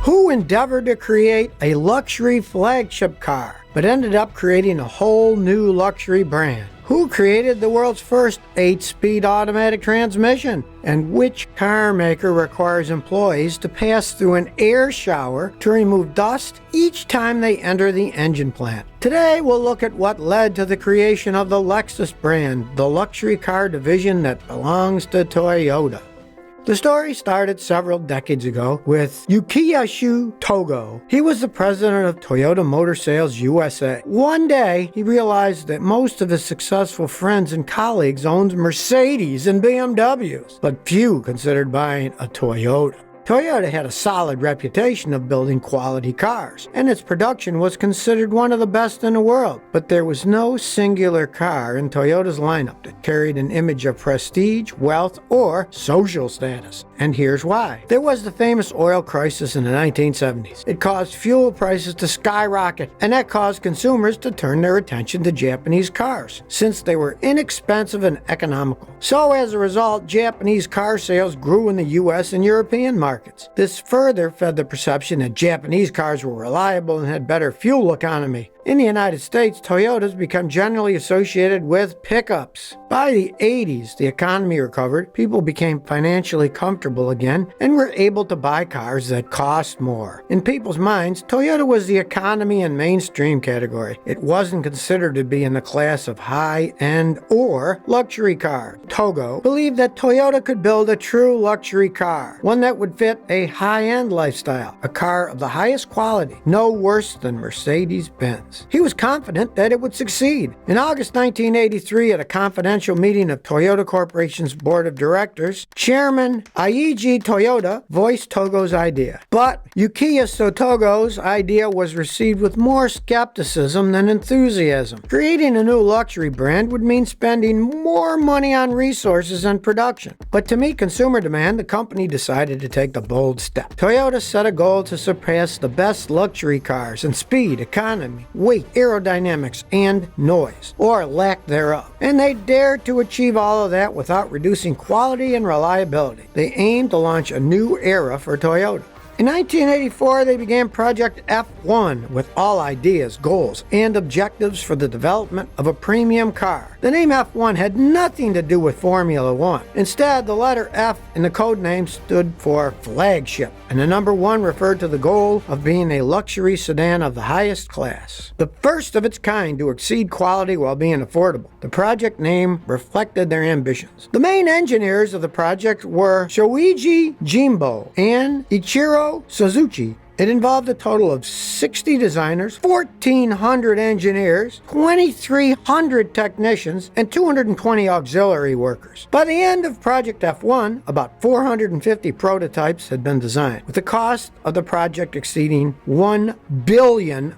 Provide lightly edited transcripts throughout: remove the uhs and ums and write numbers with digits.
Who endeavored to create a luxury flagship car, but ended up creating a whole new luxury brand? Who created the world's first 8-speed automatic transmission? And which car maker requires employees to pass through an air shower to remove dust each time they enter the engine plant? Today we'll look at what led to the creation of the Lexus brand, the luxury car division that belongs to Toyota. The story started several decades ago with Yukiyashu Togo. He was the president of Toyota Motor Sales USA. One day, he realized that most of his successful friends and colleagues owned Mercedes and BMWs, but few considered buying a Toyota. Toyota had a solid reputation of building quality cars, and its production was considered one of the best in the world. But there was no singular car in Toyota's lineup that carried an image of prestige, wealth, or social status. And here's why. There was the famous oil crisis in the 1970s. It caused fuel prices to skyrocket, and that caused consumers to turn their attention to Japanese cars, since they were inexpensive and economical. So as a result, Japanese car sales grew in the US and European markets. This further fed the perception that Japanese cars were reliable and had better fuel economy. In the United States, Toyotas become generally associated with pickups. By the 80s, the economy recovered, people became financially comfortable again, and were able to buy cars that cost more. In people's minds, Toyota was the economy and mainstream category. It wasn't considered to be in the class of high-end or luxury cars. Togo believed that Toyota could build a true luxury car, one that would fit a high-end lifestyle, a car of the highest quality, no worse than Mercedes-Benz. He was confident that it would succeed. In August 1983, at a confidential meeting of Toyota Corporation's board of directors, Chairman Eiji Toyoda voiced Togo's idea. But Yukiya Togo's idea was received with more skepticism than enthusiasm. Creating a new luxury brand would mean spending more money on resources and production. But to meet consumer demand, the company decided to take the bold step. Toyota set a goal to surpass the best luxury cars in speed, economy, weight, aerodynamics, and noise, or lack thereof. And they dared to achieve all of that without reducing quality and reliability. They aimed to launch a new era for Toyota. In 1984, they began Project F1 with all ideas, goals, and objectives for the development of a premium car. The name F1 had nothing to do with Formula One. Instead, the letter F in the code name stood for Flagship, and the number 1 referred to the goal of being a luxury sedan of the highest class, the first of its kind to exceed quality while being affordable. The project name reflected their ambitions. The main engineers of the project were Shoichi Jimbo and Ichiro Suzuki. It involved a total of 60 designers, 1,400 engineers, 2,300 technicians, and 220 auxiliary workers. By the end of Project F1, about 450 prototypes had been designed, with the cost of the project exceeding $1 billion.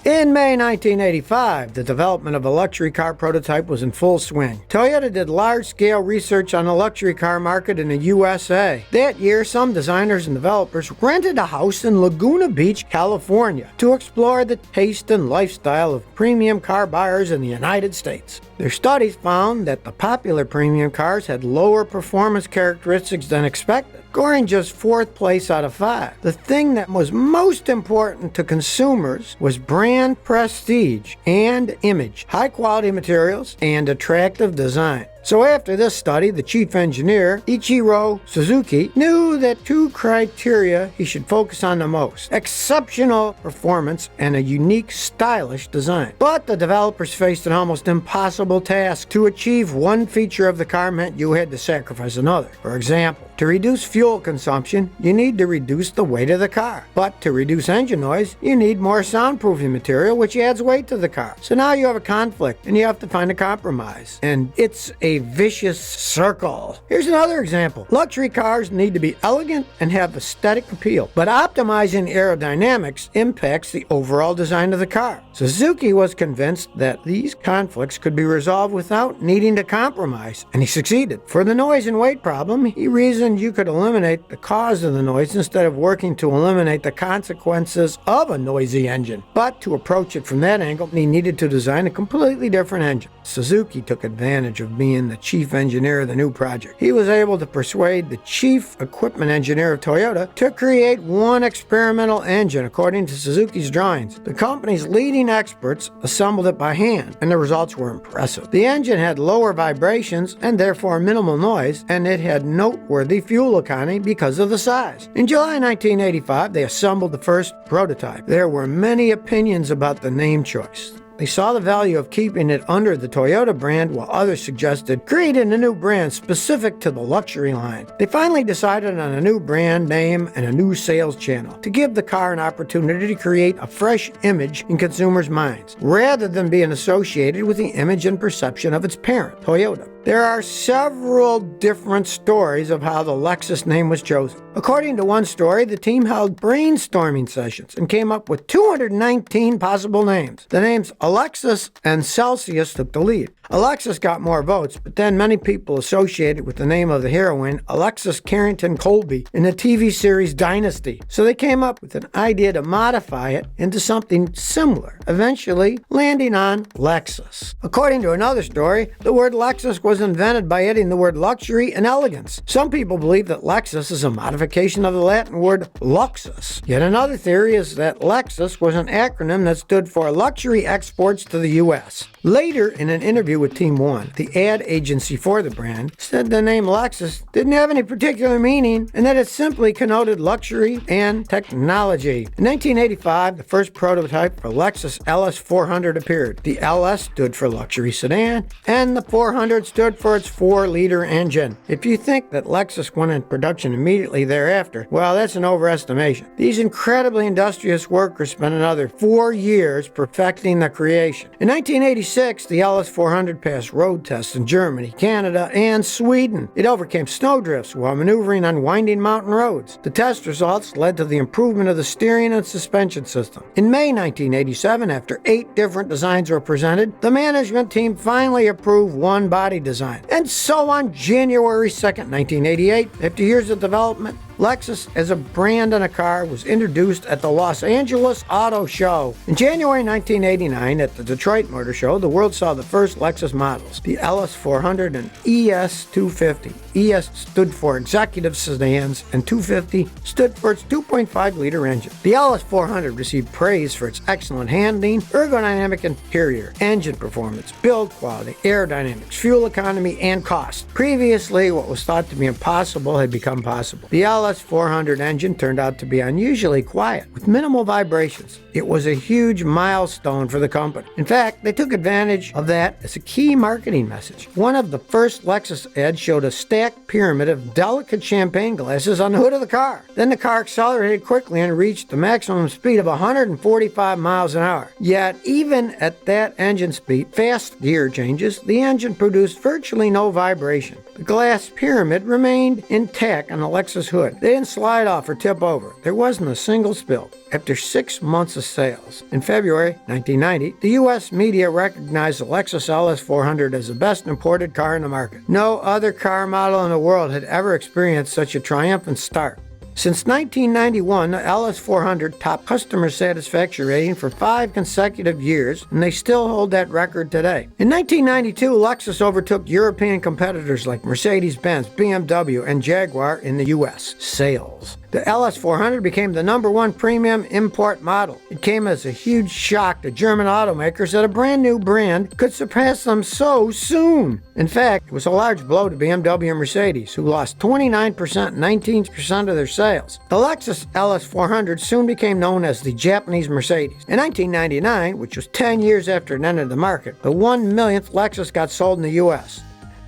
In May 1985, the development of a luxury car prototype was in full swing. Toyota did large-scale research on the luxury car market in the USA. That year, some designers and developers rented a house in Laguna Beach, California, to explore the taste and lifestyle of premium car buyers in the United States. Their studies found that the popular premium cars had lower performance characteristics than expected, scoring just 4th place out of 5. The thing that was most important to consumers was brand prestige and image, high-quality materials, and attractive design. So after this study, the chief engineer, Ichiro Suzuki, knew that 2 criteria he should focus on the most: exceptional performance and a unique, stylish design. But the developers faced an almost impossible task. To achieve one feature of the car meant you had to sacrifice another. For example, to reduce fuel consumption, you need to reduce the weight of the car. But to reduce engine noise, you need more soundproofing material, which adds weight to the car. So now you have a conflict, and you have to find a compromise. And it's a vicious circle. Here's another example. Luxury cars need to be elegant and have aesthetic appeal, but optimizing aerodynamics impacts the overall design of the car. Suzuki was convinced that these conflicts could be resolved without needing to compromise, and he succeeded. For the noise and weight problem, he reasoned reasoned you could eliminate the cause of the noise instead of working to eliminate the consequences of a noisy engine. But to approach it from that angle, he needed to design a completely different engine. Suzuki took advantage of being the chief engineer of the new project. He was able to persuade the chief equipment engineer of Toyota to create one experimental engine according to Suzuki's drawings. The company's leading experts assembled it by hand, and the results were impressive. The engine had lower vibrations and therefore minimal noise, and it had noteworthy fuel economy because of the size. In July 1985, they assembled the first prototype. There were many opinions about the name choice. They saw the value of keeping it under the Toyota brand, while others suggested creating a new brand specific to the luxury line. They finally decided on a new brand name and a new sales channel to give the car an opportunity to create a fresh image in consumers' minds, rather than being associated with the image and perception of its parent, Toyota. There are several different stories of how the Lexus name was chosen. According to one story, the team held brainstorming sessions and came up with 219 possible names. The names Alexis and Celsius took the lead. Alexis got more votes, but then many people associated with the name of the heroine, Alexis Carrington Colby, in the TV series Dynasty. So they came up with an idea to modify it into something similar, eventually landing on Lexus. According to another story, the word Lexus was invented by adding the word luxury and elegance. Some people believe that Lexus is a modification of the Latin word luxus. Yet another theory is that Lexus was an acronym that stood for Luxury Exports to the U.S. Later, in an interview with Team One, the ad agency for the brand said the name Lexus didn't have any particular meaning and that it simply connoted luxury and technology. In 1985, the first prototype for Lexus LS400 appeared. The LS stood for luxury sedan, and the 400 stood for its 4-liter engine. If you think that Lexus went in production immediately thereafter, well, that's an overestimation. These incredibly industrious workers spent another 4 years perfecting the creation. In 1986, the LS400 passed road tests in Germany, Canada, and Sweden. It overcame snowdrifts while maneuvering on winding mountain roads. The test results led to the improvement of the steering and suspension system. In May 1987, after 8 different designs were presented, the management team finally approved one body design. And so on January 2nd, 1988, after years of development, Lexus as a brand on a car was introduced at the Los Angeles Auto Show. In January 1989, at the Detroit Motor Show, the world saw the first Lexus models, the LS400 and ES250. ES stood for Executive Sedans, and 250 stood for its 2.5-liter engine. The LS400 received praise for its excellent handling, ergonomic interior, engine performance, build quality, aerodynamics, fuel economy, and cost. Previously, what was thought to be impossible had become possible. The LS400 engine turned out to be unusually quiet, with minimal vibrations. It was a huge milestone for the company. In fact, they took advantage of that as a key marketing message. One of the first Lexus ads showed a stacked pyramid of delicate champagne glasses on the hood of the car. Then the car accelerated quickly and reached the maximum speed of 145 miles an hour. Yet, even at that engine speed, fast gear changes, the engine produced virtually no vibration. The glass pyramid remained intact on the Lexus hood. They didn't slide off or tip over. There wasn't a single spill. After 6 months of sales, in February 1990, the U.S. media recognized the Lexus LS400 as the best imported car in the market. No other car model in the world had ever experienced such a triumphant start. Since 1991, the LS400 topped customer satisfaction rating for 5 consecutive years, and they still hold that record today. In 1992, Lexus overtook European competitors like Mercedes-Benz, BMW, and Jaguar in the U.S. sales. The LS400 became the #1 premium import model. It came as a huge shock to German automakers that a brand new brand could surpass them so soon. In fact, it was a large blow to BMW and Mercedes, who lost 29% and 19% of their sales. The Lexus LS400 soon became known as the Japanese Mercedes. In 1999, which was 10 years after it entered the market, the 1 millionth Lexus got sold in the U.S.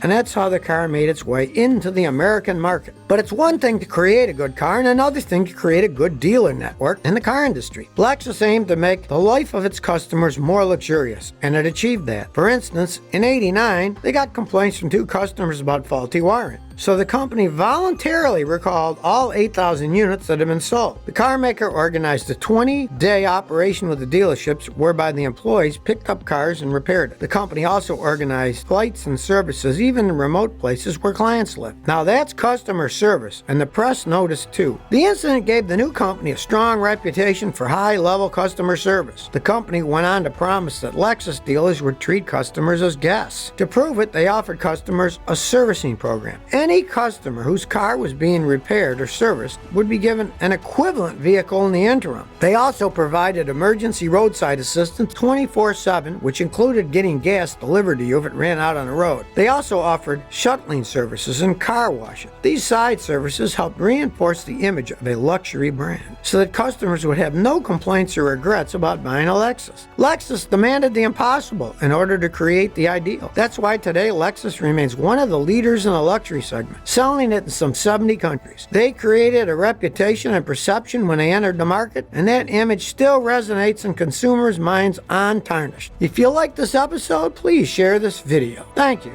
And that's how the car made its way into the American market. But it's one thing to create a good car and another thing to create a good dealer network in the car industry. Lexus aimed to make the life of its customers more luxurious, and it achieved that. For instance, in '89, they got complaints from 2 customers about faulty wiring. so the company voluntarily recalled all 8,000 units that had been sold. The car maker organized a 20-day operation with the dealerships whereby the employees picked up cars and repaired it. The company also organized flights and services even in remote places where clients lived. Now that's customer service, and the press noticed too. The incident gave the new company a strong reputation for high-level customer service. The company went on to promise that Lexus dealers would treat customers as guests. To prove it, they offered customers a servicing program. Any customer whose car was being repaired or serviced would be given an equivalent vehicle in the interim. They also provided emergency roadside assistance 24/7, which included getting gas delivered to you if it ran out on the road. They also offered shuttling services and car washes. These side services helped reinforce the image of a luxury brand so that customers would have no complaints or regrets about buying a Lexus. Lexus demanded the impossible in order to create the ideal. That's why today Lexus remains one of the leaders in the luxury segment, selling it in some 70 countries. They created a reputation and perception when they entered the market, and that image still resonates in consumers' minds untarnished. If you like this episode, please share this video. Thank you.